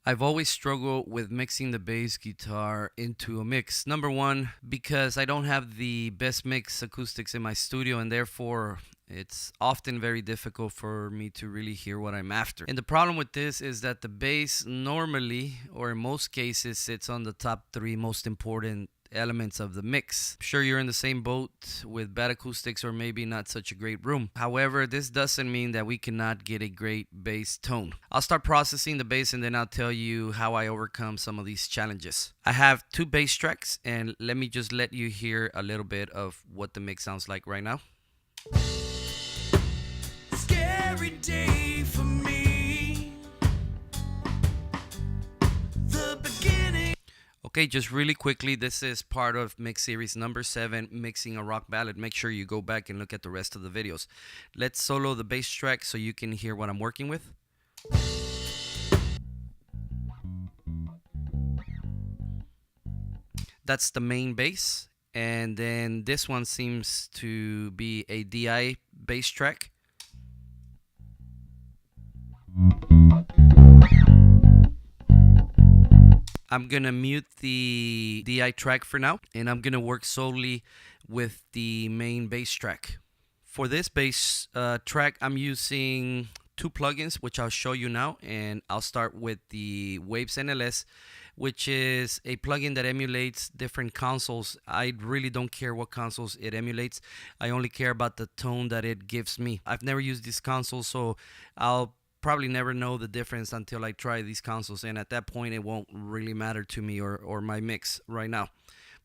I've always struggled with mixing the bass guitar into a mix. Number one, because I don't have the best mix acoustics in my studio, and therefore it's often very difficult for me to really hear what I'm after. And the problem with this is that the bass normally, or in most cases, sits on the top three most important elements of the mix. I'm sure you're in the same boat with bad acoustics or maybe not such a great room. However, this doesn't mean that we cannot get a great bass tone. I'll start processing the bass and then I'll tell you how I overcome some of these challenges. I have two bass tracks, and let me just let you hear a little bit of what the mix sounds like right now. Scary day for me. The beginning. Okay, just really quickly, this is part of mix series number 7, mixing a rock ballad. Make sure you go back and look at the rest of the videos. Let's solo the bass track so you can hear what I'm working with. That's the main bass, and then this one seems to be a DI bass track. I'm gonna mute the DI track for now, and I'm gonna work solely with the main bass track. For this bass track, I'm using two plugins, which I'll show you now, and I'll start with the Waves NLS, which is a plugin that emulates different consoles. I really don't care what consoles it emulates. I only care about the tone that it gives me. I've never used this console, so I'll probably never know the difference until I try these consoles, and at that point it won't really matter to me or my mix right now.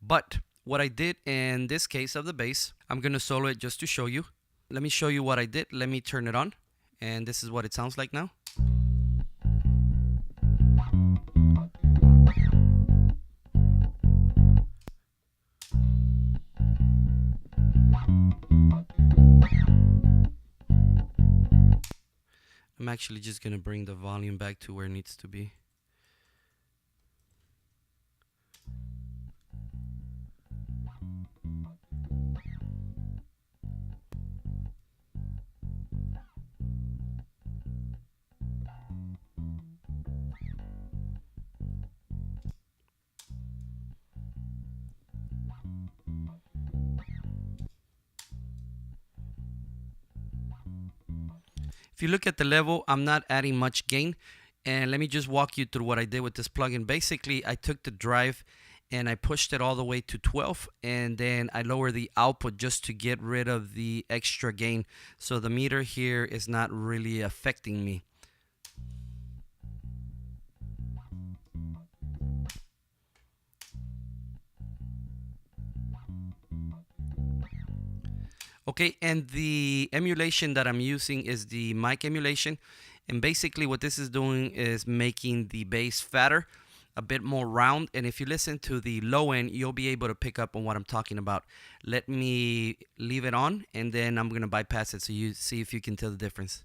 But what I did in this case of the bass, I'm gonna solo it just to show you. Let me show you what I did. Let me turn it on, and this is what it sounds like now. I'm actually just gonna bring the volume back to where it needs to be. If you look at the level, I'm not adding much gain. And let me just walk you through what I did with this plugin. Basically, I took the drive and I pushed it all the way to 12, and then I lowered the output just to get rid of the extra gain. So the meter here is not really affecting me. Okay, and the emulation that I'm using is the mic emulation. And basically what this is doing is making the bass fatter, a bit more round. And if you listen to the low end, you'll be able to pick up on what I'm talking about. Let me leave it on, and then I'm going to bypass it so you see if you can tell the difference.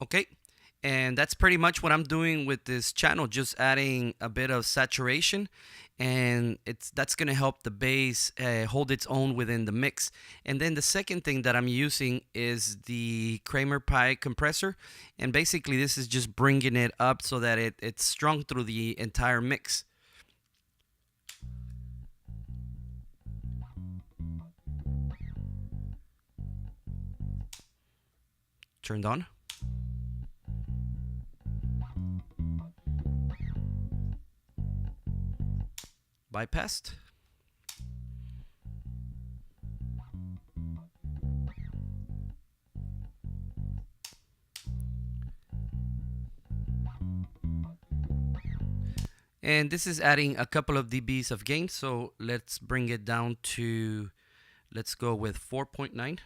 Okay, and that's pretty much what I'm doing with this channel, just adding a bit of saturation, and that's going to help the bass hold its own within the mix. And then the second thing that I'm using is the Kramer Pi compressor, and basically this is just bringing it up so that it's strung through the entire mix. Turned on. Bypassed. And this is adding a couple of dBs of gain, so let's bring it down to, let's go with 4.9.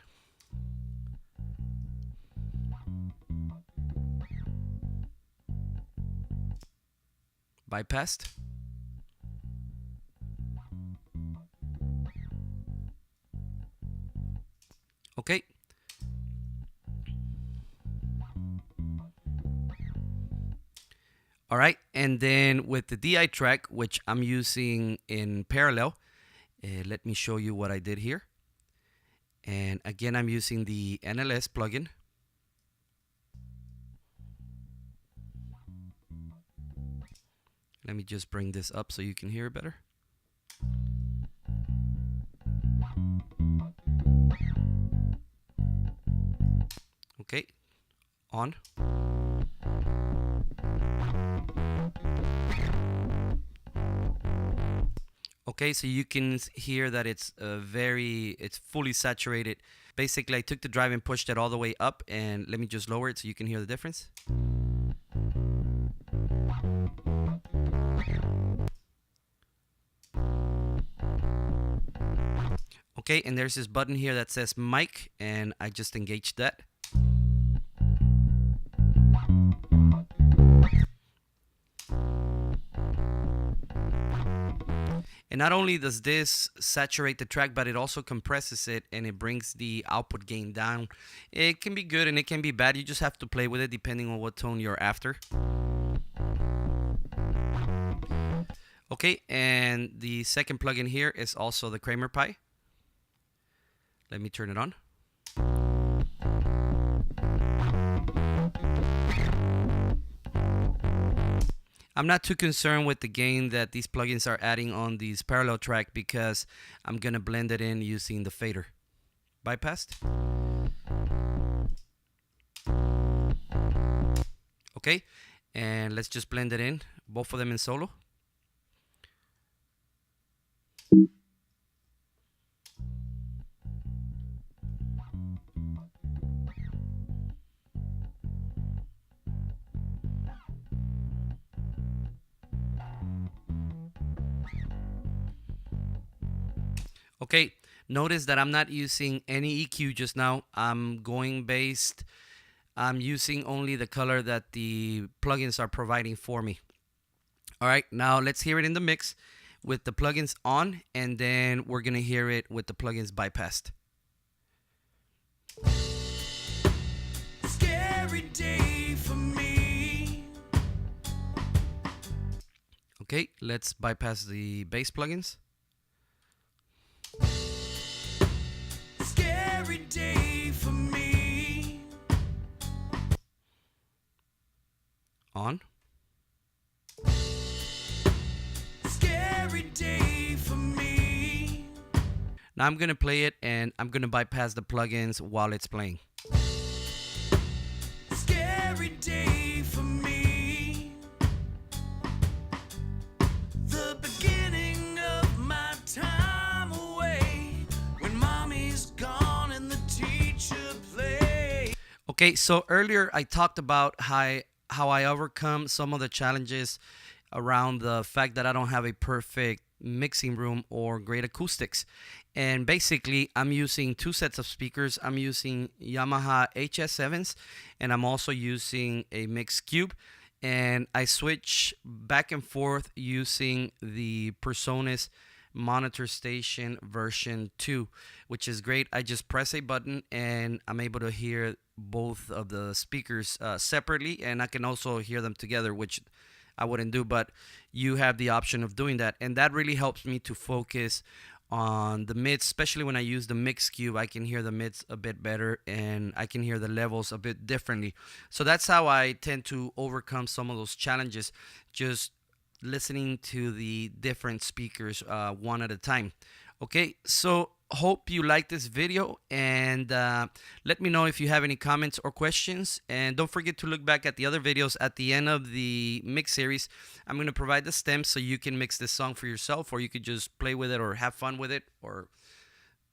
Bypassed. Okay. All right, and then with the DI track, which I'm using in parallel, let me show you what I did here. And again, I'm using the NLS plugin. Let me just bring this up so you can hear it better. Okay, on. Okay, so you can hear that it's fully saturated. Basically, I took the drive and pushed it all the way up, and let me just lower it so you can hear the difference. Okay, and there's this button here that says mic, and I just engaged that. And not only does this saturate the track, but it also compresses it and it brings the output gain down. It can be good and it can be bad. You just have to play with it depending on what tone you're after. Okay, and the second plugin here is also the Kramer Pi. Let me turn it on. I'm not too concerned with the gain that these plugins are adding on these parallel track because I'm going to blend it in using the fader. Bypassed. Okay, and let's just blend it in, both of them in solo. Okay, notice that I'm not using any EQ just now. I'm going based. I'm using only the color that the plugins are providing for me. All right, now let's hear it in the mix with the plugins on, and then we're going to hear it with the plugins bypassed. Scary day for me. Okay, let's bypass the bass plugins. Scary day for me. On. Scary day for me. Now I'm gonna play it and I'm gonna bypass the plugins while it's playing. Scary day for me. The beginning of my time away when mommy's gone and the teacher plays. Okay, so earlier I talked about how I overcome some of the challenges around the fact that I don't have a perfect mixing room or great acoustics. And basically, I'm using two sets of speakers. I'm using Yamaha HS7s, and I'm also using a mix cube. And I switch back and forth using the Personas Monitor Station version 2, which is great. I just press a button and I'm able to hear both of the speakers separately, and I can also hear them together, which I wouldn't do, but you have the option of doing that, and that really helps me to focus on the mids, especially when I use the mix cube. I can hear the mids a bit better and I can hear the levels a bit differently. So that's how I tend to overcome some of those challenges, just listening to the different speakers one at a time. Okay, so hope you like this video, and let me know if you have any comments or questions, and don't forget to look back at the other videos. At the end of the mix series, I'm going to provide the stems so you can mix this song for yourself, or you could just play with it or have fun with it or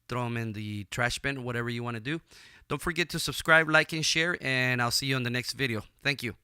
throw them in the trash bin, whatever you want to do. Don't forget to subscribe, like, and share, and I'll see you on the next video. Thank you.